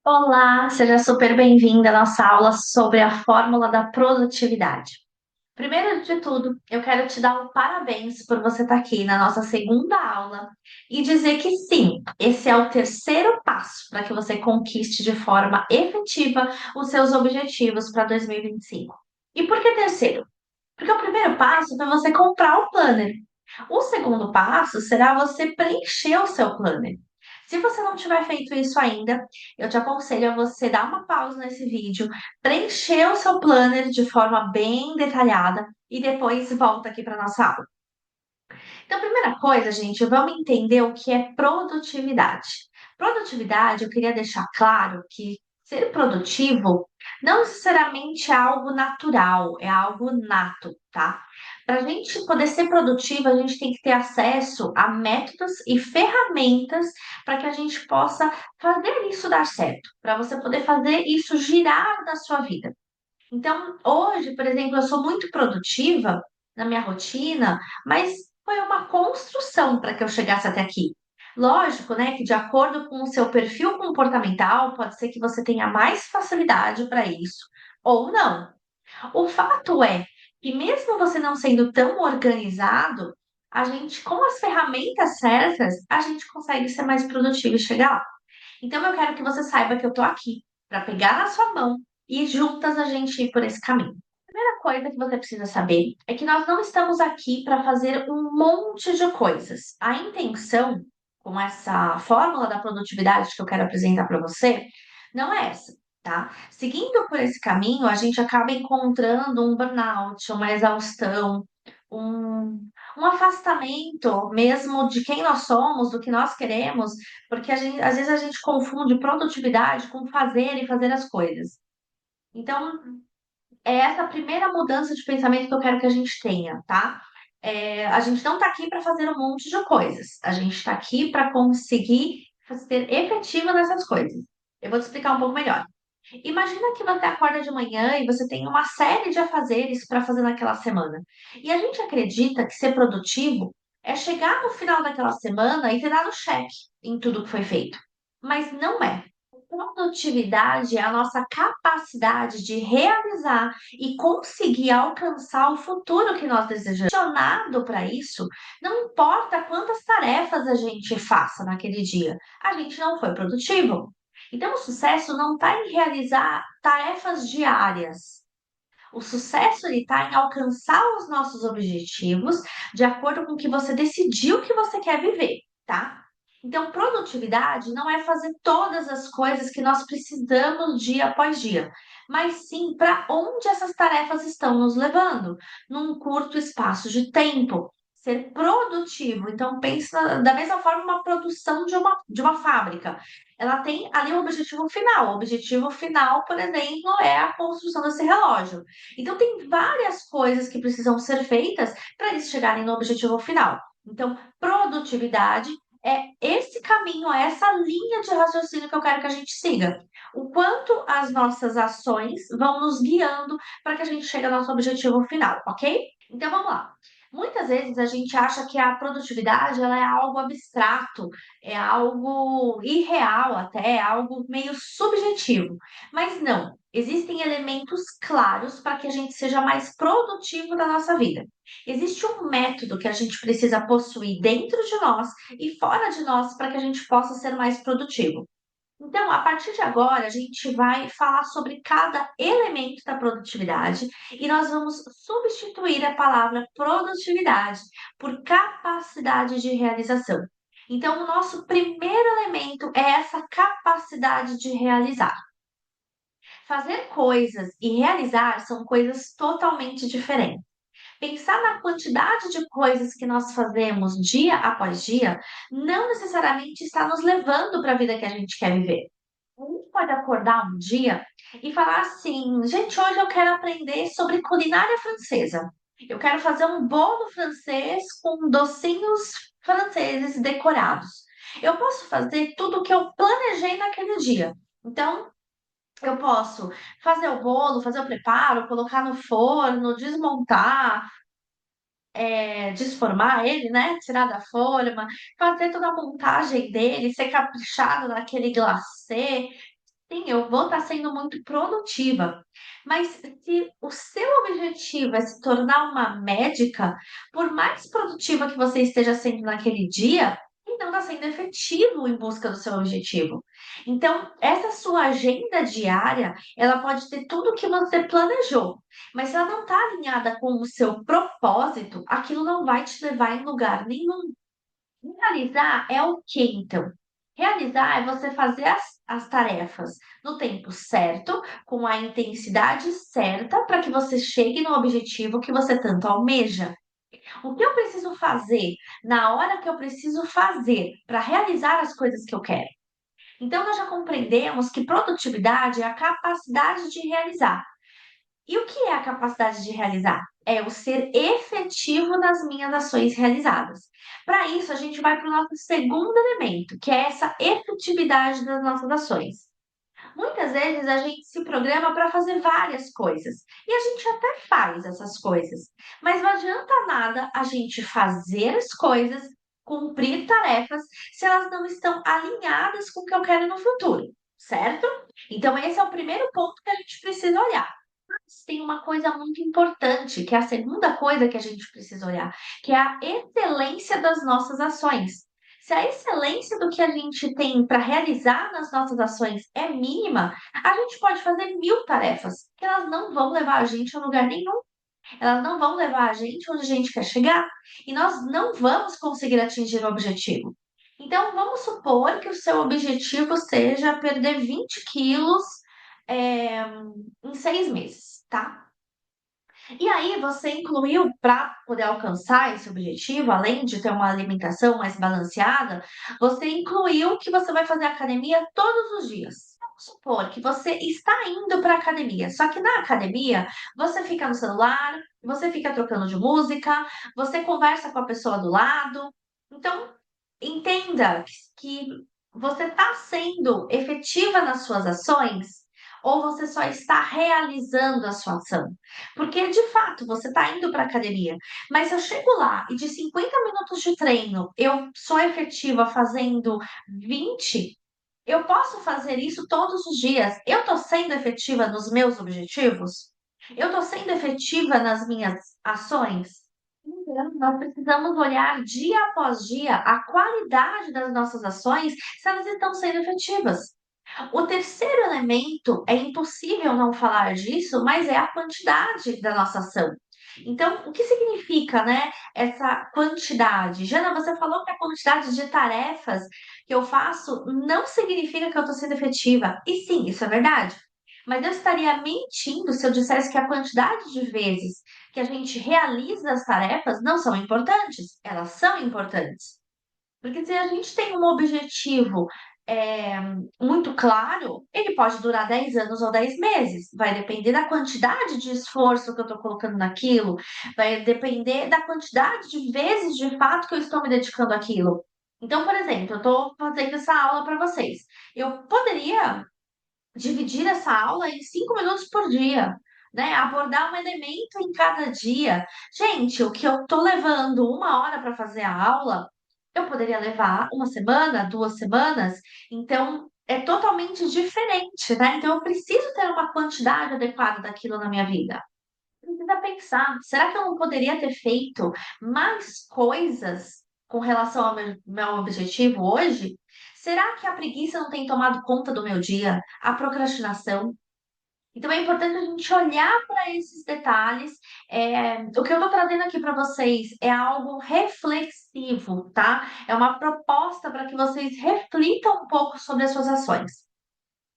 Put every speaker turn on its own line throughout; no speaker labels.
Olá, seja super bem-vinda à nossa aula sobre a fórmula da produtividade. Primeiro de tudo, eu quero te dar um parabéns por você estar aqui na nossa segunda aula e dizer que sim, esse é o terceiro passo para que você conquiste de forma efetiva os seus objetivos para 2025. E por que terceiro? Porque o primeiro passo foi você comprar o planner. O segundo passo será você preencher o seu planner. Se você não tiver feito isso ainda, eu te aconselho a você dar uma pausa nesse vídeo, preencher o seu planner de forma bem detalhada e depois volta aqui para nossa aula. Então, primeira coisa, gente, vamos entender o que é produtividade. Produtividade, eu queria deixar claro que ser produtivo não necessariamente é algo natural, é algo nato, tá? Para a gente poder ser produtivo, a gente tem que ter acesso a métodos e ferramentas para que a gente possa fazer isso dar certo, para você poder fazer isso girar na sua vida. Então, hoje, por exemplo, eu sou muito produtiva na minha rotina, mas foi uma construção para que eu chegasse até aqui. Lógico, né, que de acordo com o seu perfil comportamental, pode ser que você tenha mais facilidade para isso, ou não. O fato é que mesmo você não sendo tão organizado, a gente, com as ferramentas certas, a gente consegue ser mais produtivo e chegar lá. Então eu quero que você saiba que eu tô aqui para pegar na sua mão e juntas a gente ir por esse caminho. A primeira coisa que você precisa saber é que nós não estamos aqui para fazer um monte de coisas. A intenção com essa fórmula da produtividade que eu quero apresentar para você não é essa, tá? Seguindo por esse caminho, a gente acaba encontrando um burnout, uma exaustão, um afastamento mesmo de quem nós somos, do que nós queremos, porque às vezes a gente confunde produtividade com fazer e fazer as coisas. Então, é essa primeira mudança de pensamento que eu quero que a gente tenha, tá? A gente não está aqui para fazer um monte de coisas. A gente está aqui para conseguir ser efetiva nessas coisas. Eu vou te explicar um pouco melhor. Imagina que você acorda de manhã e você tem uma série de afazeres para fazer naquela semana. E a gente acredita que ser produtivo é chegar no final daquela semana e ter dado check em tudo que foi feito. Mas não é. Produtividade é a nossa capacidade de realizar e conseguir alcançar o futuro que nós desejamos. Direcionado para isso, não importa quantas tarefas a gente faça naquele dia, a gente não foi produtivo. Então, o sucesso não está em realizar tarefas diárias. O sucesso está em alcançar os nossos objetivos de acordo com o que você decidiu que você quer viver, tá? Então, produtividade não é fazer todas as coisas que nós precisamos dia após dia, mas sim para onde essas tarefas estão nos levando, num curto espaço de tempo. Ser produtivo. Então, pensa da mesma forma uma produção de uma fábrica. Ela tem ali um objetivo final. O objetivo final, por exemplo, é a construção desse relógio. Então, tem várias coisas que precisam ser feitas para eles chegarem no objetivo final. Então, produtividade é esse caminho, é essa linha de raciocínio que eu quero que a gente siga. O quanto as nossas ações vão nos guiando para que a gente chegue ao nosso objetivo final, ok? Então, vamos lá. Muitas vezes a gente acha que a produtividade ela é algo abstrato, é algo irreal até, é algo meio subjetivo. Mas não, existem elementos claros para que a gente seja mais produtivo na nossa vida. Existe um método que a gente precisa possuir dentro de nós e fora de nós para que a gente possa ser mais produtivo. Então, a partir de agora, a gente vai falar sobre cada elemento da produtividade e nós vamos substituir a palavra produtividade por capacidade de realização. Então, o nosso primeiro elemento é essa capacidade de realizar. Fazer coisas e realizar são coisas totalmente diferentes. Pensar na quantidade de coisas que nós fazemos dia após dia não necessariamente está nos levando para a vida que a gente quer viver. A gente pode acordar um dia e falar assim: gente, hoje eu quero aprender sobre culinária francesa. Eu quero fazer um bolo francês com docinhos franceses decorados. Eu posso fazer tudo o que eu planejei naquele dia. Então, eu posso fazer o bolo, fazer o preparo, colocar no forno, desmontar, desformar ele, né? Tirar da forma, fazer toda a montagem dele, ser caprichado naquele glacê. Sim, eu vou estar sendo muito produtiva. Mas se o seu objetivo é se tornar uma médica, por mais produtiva que você esteja sendo naquele dia, e não está sendo efetivo em busca do seu objetivo. Então, essa sua agenda diária, ela pode ter tudo o que você planejou, mas se ela não está alinhada com o seu propósito, aquilo não vai te levar em lugar nenhum. Realizar é o quê, então? Realizar é você fazer as tarefas no tempo certo, com a intensidade certa, para que você chegue no objetivo que você tanto almeja. O que eu preciso fazer na hora que eu preciso fazer para realizar as coisas que eu quero? Então, nós já compreendemos que produtividade é a capacidade de realizar. E o que é a capacidade de realizar? É o ser efetivo nas minhas ações realizadas. Para isso, a gente vai para o nosso segundo elemento, que é essa efetividade das nossas ações. Muitas vezes a gente se programa para fazer várias coisas e a gente até faz essas coisas, mas não adianta nada a gente fazer as coisas, cumprir tarefas, se elas não estão alinhadas com o que eu quero no futuro, certo? Então, esse é o primeiro ponto que a gente precisa olhar. Mas tem uma coisa muito importante, que é a segunda coisa que a gente precisa olhar, que é a excelência das nossas ações. Se a excelência do que a gente tem para realizar nas nossas ações é mínima, a gente pode fazer 1000 tarefas, que elas não vão levar a gente a lugar nenhum. Elas não vão levar a gente onde a gente quer chegar. E nós não vamos conseguir atingir o objetivo. Então, vamos supor que o seu objetivo seja perder 20 quilos, em 6 meses, tá? E aí você incluiu, para poder alcançar esse objetivo, além de ter uma alimentação mais balanceada, você incluiu que você vai fazer academia todos os dias. Vamos supor que você está indo para a academia, só que na academia você fica no celular, você fica trocando de música, você conversa com a pessoa do lado. Então, entenda que você está sendo efetiva nas suas ações ou você só está realizando a sua ação. Porque, de fato, você está indo para a academia, mas eu chego lá e de 50 minutos de treino eu sou efetiva fazendo 20, eu posso fazer isso todos os dias. Eu estou sendo efetiva nos meus objetivos? Eu estou sendo efetiva nas minhas ações? Então, nós precisamos olhar dia após dia a qualidade das nossas ações, se elas estão sendo efetivas. O terceiro elemento, é impossível não falar disso, mas é a quantidade da nossa ação. Então, o que significa, né, essa quantidade? Jana, você falou que a quantidade de tarefas que eu faço não significa que eu estou sendo efetiva. E sim, isso é verdade. Mas eu estaria mentindo se eu dissesse que a quantidade de vezes que a gente realiza as tarefas não são importantes. Elas são importantes. Porque se a gente tem um objetivo é, muito claro, ele pode durar 10 anos ou 10 meses. Vai depender da quantidade de esforço que eu estou colocando naquilo, vai depender da quantidade de vezes de fato que eu estou me dedicando àquilo. Então, por exemplo, eu estou fazendo essa aula para vocês. Eu poderia dividir essa aula em 5 minutos por dia. Né, abordar um elemento em cada dia. Gente, o que eu estou levando 1 hora para fazer a aula, eu poderia levar 1 semana, 2 semanas, então é totalmente diferente, né? Então eu preciso ter uma quantidade adequada daquilo na minha vida. Precisa pensar, será que eu não poderia ter feito mais coisas com relação ao meu objetivo hoje? Será que a preguiça não tem tomado conta do meu dia? A procrastinação? Então é importante a gente olhar para esses detalhes. O que eu estou trazendo aqui para vocês é algo reflexivo, tá? É uma proposta para que vocês reflitam um pouco sobre as suas ações.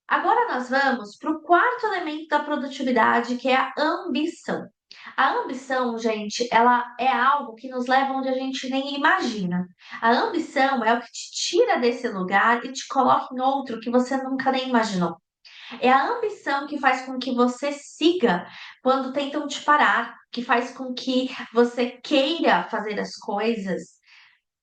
Agora nós vamos para o quarto elemento da produtividade, que é a ambição. A ambição, gente, ela é algo que nos leva onde a gente nem imagina. A ambição é o que te tira desse lugar e te coloca em outro que você nunca nem imaginou. É a ambição que faz com que você siga quando tentam te parar, que faz com que você queira fazer as coisas.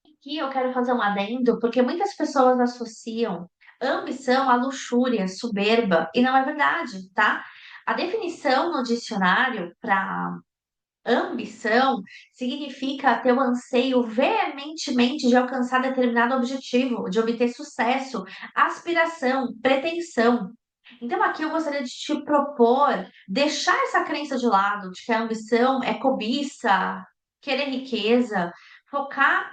Aqui eu quero fazer um adendo, porque muitas pessoas associam ambição à luxúria, soberba, e não é verdade, tá? A definição no dicionário para ambição significa ter o anseio veementemente de alcançar determinado objetivo, de obter sucesso, aspiração, pretensão. Então, aqui eu gostaria de te propor deixar essa crença de lado, de que a ambição é cobiça, querer riqueza, focar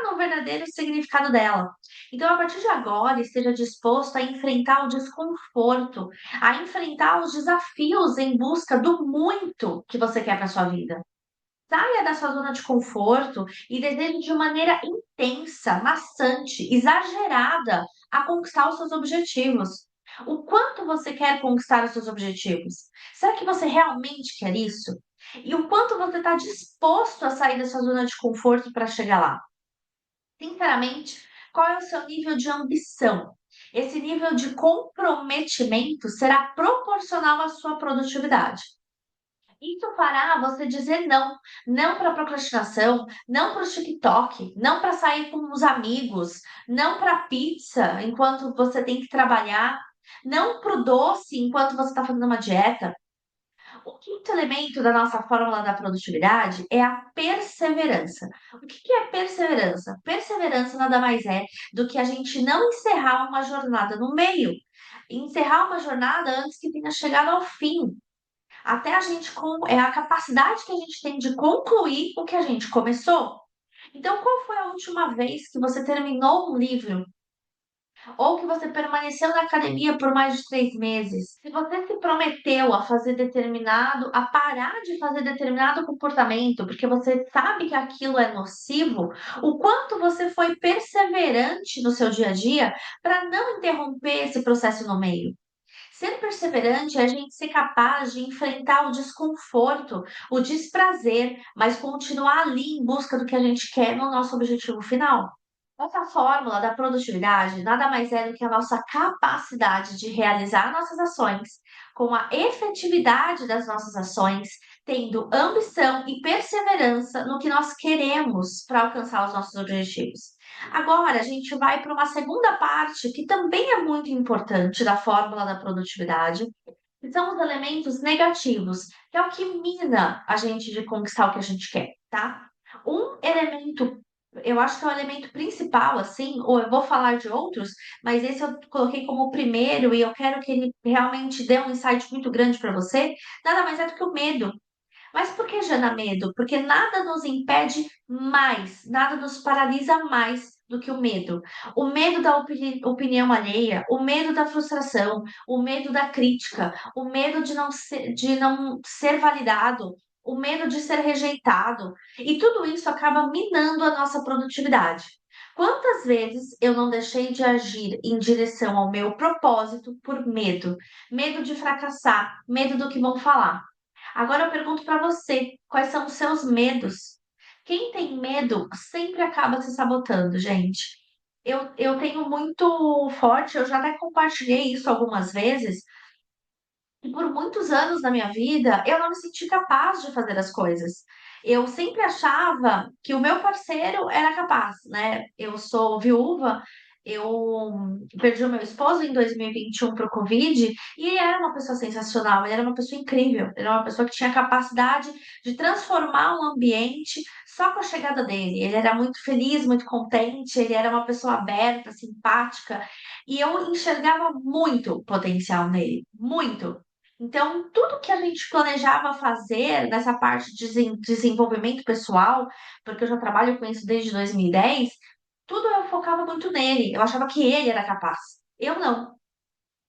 no verdadeiro significado dela. Então, a partir de agora, esteja disposto a enfrentar o desconforto, a enfrentar os desafios em busca do muito que você quer para sua vida. Saia da sua zona de conforto e deseje de maneira intensa, maçante, exagerada a conquistar os seus objetivos. O quanto você quer conquistar os seus objetivos? Será que você realmente quer isso? E o quanto você está disposto a sair da sua zona de conforto para chegar lá? Sinceramente, qual é o seu nível de ambição? Esse nível de comprometimento será proporcional à sua produtividade. Isso fará você dizer não. Não para procrastinação, não para o TikTok, não para sair com os amigos, não para pizza enquanto você tem que trabalhar, não para o doce enquanto você está fazendo uma dieta. O quinto elemento da nossa fórmula da produtividade é a perseverança. O que é perseverança? Perseverança nada mais é do que a gente não encerrar uma jornada no meio. Encerrar uma jornada antes que tenha chegado ao fim. Até a gente é a capacidade que a gente tem de concluir o que a gente começou. Então, qual foi a última vez que você terminou um livro? Ou que você permaneceu na academia por mais de 3 meses? Se você se prometeu a fazer a parar de fazer determinado comportamento, porque você sabe que aquilo é nocivo, o quanto você foi perseverante no seu dia a dia para não interromper esse processo no meio? Ser perseverante é a gente ser capaz de enfrentar o desconforto, o desprazer, mas continuar ali em busca do que a gente quer no nosso objetivo final. Essa fórmula da produtividade nada mais é do que a nossa capacidade de realizar nossas ações com a efetividade das nossas ações, tendo ambição e perseverança no que nós queremos para alcançar os nossos objetivos. Agora, a gente vai para uma segunda parte que também é muito importante da fórmula da produtividade, que são os elementos negativos, que é o que mina a gente de conquistar o que a gente quer, tá? Um elemento, eu acho que é o elemento principal, assim, ou eu vou falar de outros, mas esse eu coloquei como o primeiro e eu quero que ele realmente dê um insight muito grande para você, nada mais é do que o medo. Mas por que gera medo? Porque nada nos impede mais, nada nos paralisa mais do que o medo. O medo da opinião alheia, o medo da frustração, o medo da crítica, o medo de não ser validado, o medo de ser rejeitado. E tudo isso acaba minando a nossa produtividade. Quantas vezes eu não deixei de agir em direção ao meu propósito por medo? Medo de fracassar, medo do que vão falar. Agora eu pergunto para você, quais são os seus medos? Quem tem medo sempre acaba se sabotando, gente. Eu tenho muito forte, eu já até compartilhei isso algumas vezes, e por muitos anos da minha vida eu não me senti capaz de fazer as coisas. Eu sempre achava que o meu parceiro era capaz, né? Eu sou viúva, eu perdi o meu esposo em 2021 para o Covid e ele era uma pessoa sensacional, ele era uma pessoa incrível, ele era uma pessoa que tinha capacidade de transformar um ambiente só com a chegada dele. Ele era muito feliz, muito contente, ele era uma pessoa aberta, simpática e eu enxergava muito potencial nele, muito. Então, tudo que a gente planejava fazer nessa parte de desenvolvimento pessoal, porque eu já trabalho com isso desde 2010, tudo eu focava muito nele. Eu achava que ele era capaz. Eu não.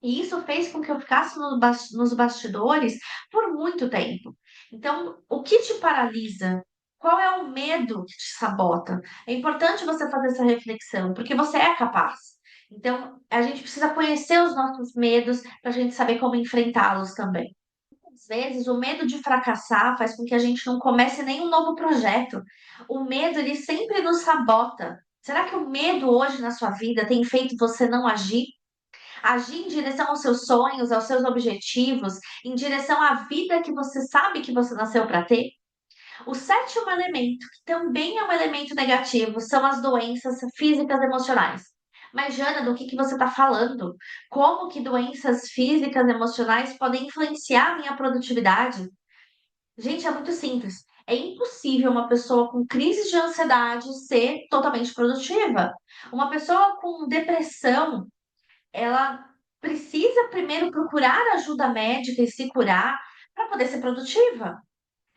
E isso fez com que eu ficasse nos bastidores por muito tempo. Então, o que te paralisa? Qual é o medo que te sabota? É importante você fazer essa reflexão, porque você é capaz. Então, a gente precisa conhecer os nossos medos para a gente saber como enfrentá-los também. Às vezes, o medo de fracassar faz com que a gente não comece nenhum novo projeto. O medo, ele sempre nos sabota. Será que o medo hoje na sua vida tem feito você não agir? Agir em direção aos seus sonhos, aos seus objetivos, em direção à vida que você sabe que você nasceu para ter? O sétimo elemento, que também é um elemento negativo, são as doenças físicas e emocionais. Mas, Jana, do que você está falando? Como que doenças físicas e emocionais podem influenciar a minha produtividade? Gente, é muito simples. É impossível uma pessoa com crise de ansiedade ser totalmente produtiva. Uma pessoa com depressão, ela precisa primeiro procurar ajuda médica e se curar para poder ser produtiva.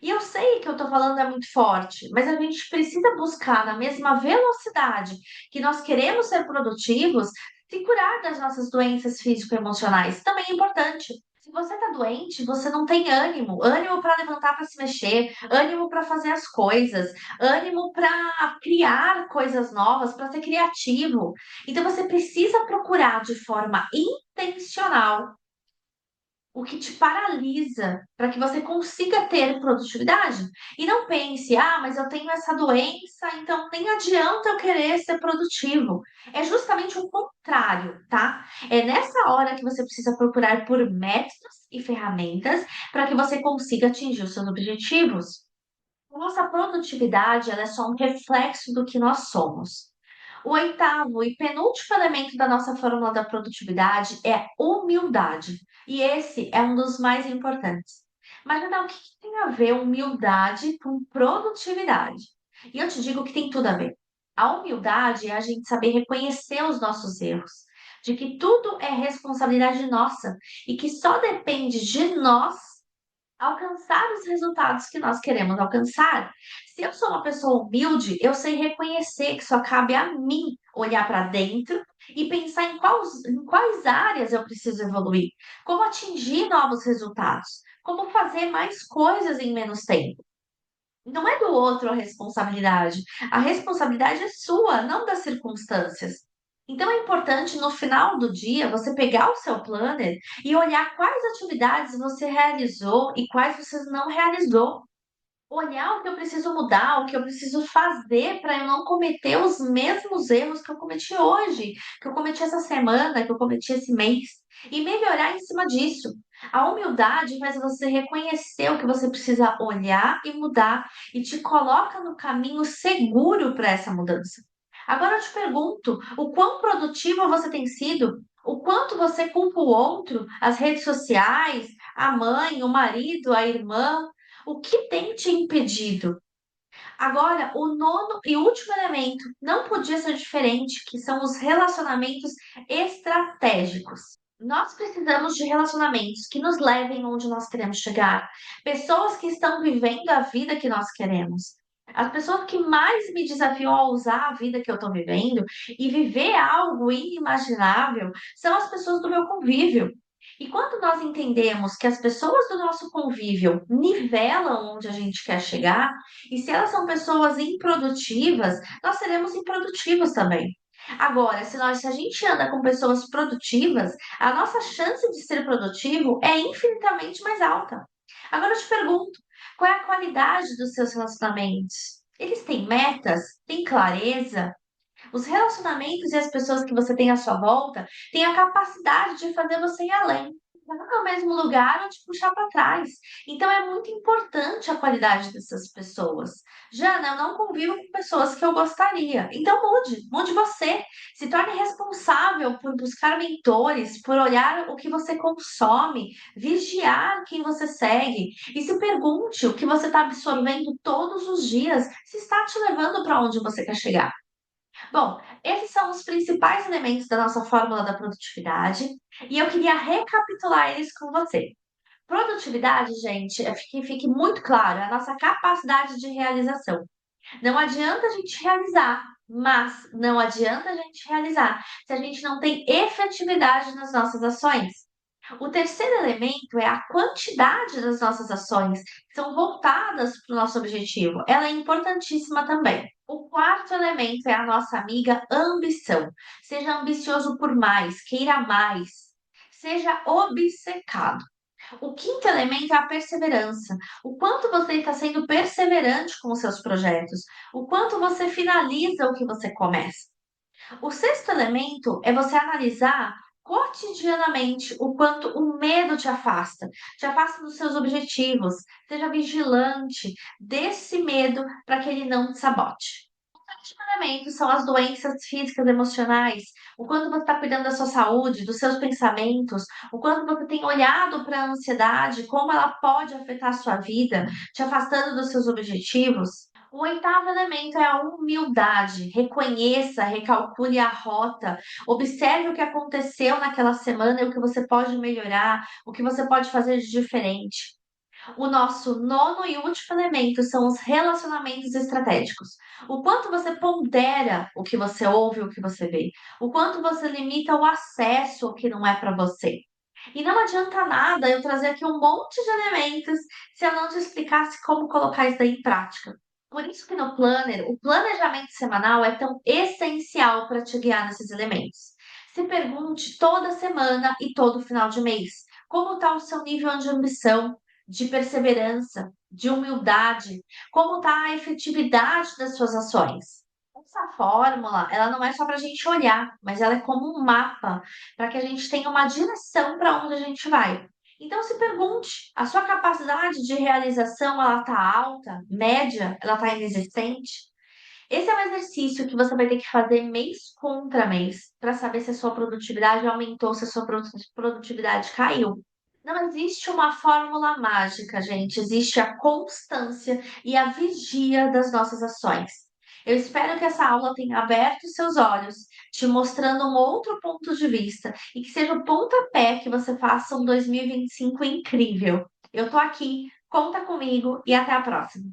E eu sei que eu estou falando é muito forte, mas a gente precisa buscar na mesma velocidade que nós queremos ser produtivos, se curar das nossas doenças físico-emocionais. Também é importante. Se você está doente, você não tem ânimo, ânimo para levantar para se mexer, ânimo para fazer as coisas, ânimo para criar coisas novas, para ser criativo. Então você precisa procurar de forma intencional o que te paralisa para que você consiga ter produtividade. E não pense, mas eu tenho essa doença, então nem adianta eu querer ser produtivo. É justamente o contrário, tá? É nessa hora que você precisa procurar por métodos e ferramentas para que você consiga atingir os seus objetivos. Nossa produtividade, ela é só um reflexo do que nós somos. O oitavo e penúltimo elemento da nossa fórmula da produtividade é humildade. E esse é um dos mais importantes. Mas, Ana, o que tem a ver humildade com produtividade? E eu te digo que tem tudo a ver. A humildade é a gente saber reconhecer os nossos erros, de que tudo é responsabilidade nossa e que só depende de nós alcançar os resultados que nós queremos alcançar. Se eu sou uma pessoa humilde, eu sei reconhecer que só cabe a mim olhar para dentro e pensar em quais áreas eu preciso evoluir, como atingir novos resultados, como fazer mais coisas em menos tempo. Não é do outro a responsabilidade. A responsabilidade é sua, não das circunstâncias. Então é importante no final do dia você pegar o seu planner e olhar quais atividades você realizou e quais você não realizou. Olhar o que eu preciso mudar, o que eu preciso fazer para eu não cometer os mesmos erros que eu cometi hoje, que eu cometi essa semana, que eu cometi esse mês, e melhorar em cima disso. A humildade faz você reconhecer o que você precisa olhar e mudar e te coloca no caminho seguro para essa mudança. Agora eu te pergunto, o quão produtiva você tem sido? O quanto você culpa o outro, as redes sociais, a mãe, o marido, a irmã? O que tem te impedido? Agora, o nono e último elemento não podia ser diferente, que são os relacionamentos estratégicos. Nós precisamos de relacionamentos que nos levem onde nós queremos chegar, pessoas que estão vivendo a vida que nós queremos. As pessoas que mais me desafiam a usar a vida que eu estou vivendo e viver algo inimaginável são as pessoas do meu convívio. E quando nós entendemos que as pessoas do nosso convívio nivelam onde a gente quer chegar, e se elas são pessoas improdutivas, nós seremos improdutivos também. Agora, se a gente anda com pessoas produtivas, a nossa chance de ser produtivo é infinitamente mais alta. Agora eu te pergunto, qual é a qualidade dos seus relacionamentos? Eles têm metas? Têm clareza? Os relacionamentos e as pessoas que você tem à sua volta têm a capacidade de fazer você ir além. Não é o mesmo lugar ou te puxar para trás. Então é muito importante a qualidade dessas pessoas. Jana, eu não convivo com pessoas que eu gostaria. Então mude você. Se torne responsável por buscar mentores, por olhar o que você consome, vigiar quem você segue e se pergunte o que você está absorvendo todos os dias, se está te levando para onde você quer chegar. Bom, esses são os principais elementos da nossa fórmula da produtividade e eu queria recapitular eles com você. Produtividade, gente, que fique muito claro, é a nossa capacidade de realização. Não adianta a gente realizar, mas não adianta a gente realizar se a gente não tem efetividade nas nossas ações. O terceiro elemento é a quantidade das nossas ações que são voltadas para o nosso objetivo. Ela é importantíssima também. O quarto elemento é a nossa amiga ambição. Seja ambicioso por mais, queira mais, seja obcecado. O quinto elemento é a perseverança. O quanto você está sendo perseverante com os seus projetos, o quanto você finaliza o que você começa. O sexto elemento é você analisar cotidianamente o quanto o medo te afasta dos seus objetivos. Seja vigilante desse medo para que ele não te sabote. O sétimo elemento são as doenças físicas e emocionais. O quanto você está cuidando da sua saúde, dos seus pensamentos, o quanto você tem olhado para a ansiedade, como ela pode afetar a sua vida, te afastando dos seus objetivos. O oitavo elemento é a humildade. Reconheça, recalcule a rota, observe o que aconteceu naquela semana e o que você pode melhorar, o que você pode fazer de diferente. O nosso nono e último elemento são os relacionamentos estratégicos. O quanto você pondera o que você ouve, o que você vê, o quanto você limita o acesso ao que não é para você. E não adianta nada eu trazer aqui um monte de elementos se eu não te explicasse como colocar isso daí em prática. Por isso que no planner, o planejamento semanal é tão essencial para te guiar nesses elementos. Se pergunte toda semana e todo final de mês, como está o seu nível de ambição, de perseverança, de humildade, como está a efetividade das suas ações. Essa fórmula, ela não é só para a gente olhar, mas ela é como um mapa para que a gente tenha uma direção para onde a gente vai. Então se pergunte, a sua capacidade de realização, ela está alta, média, ela está inexistente? Esse é um exercício que você vai ter que fazer mês contra mês para saber se a sua produtividade aumentou, se a sua produtividade caiu. Não existe uma fórmula mágica, gente. Existe a constância e a vigia das nossas ações. Eu espero que essa aula tenha aberto seus olhos, te mostrando um outro ponto de vista e que seja o pontapé que você faça um 2025 incrível. Eu tô aqui, conta comigo e até a próxima.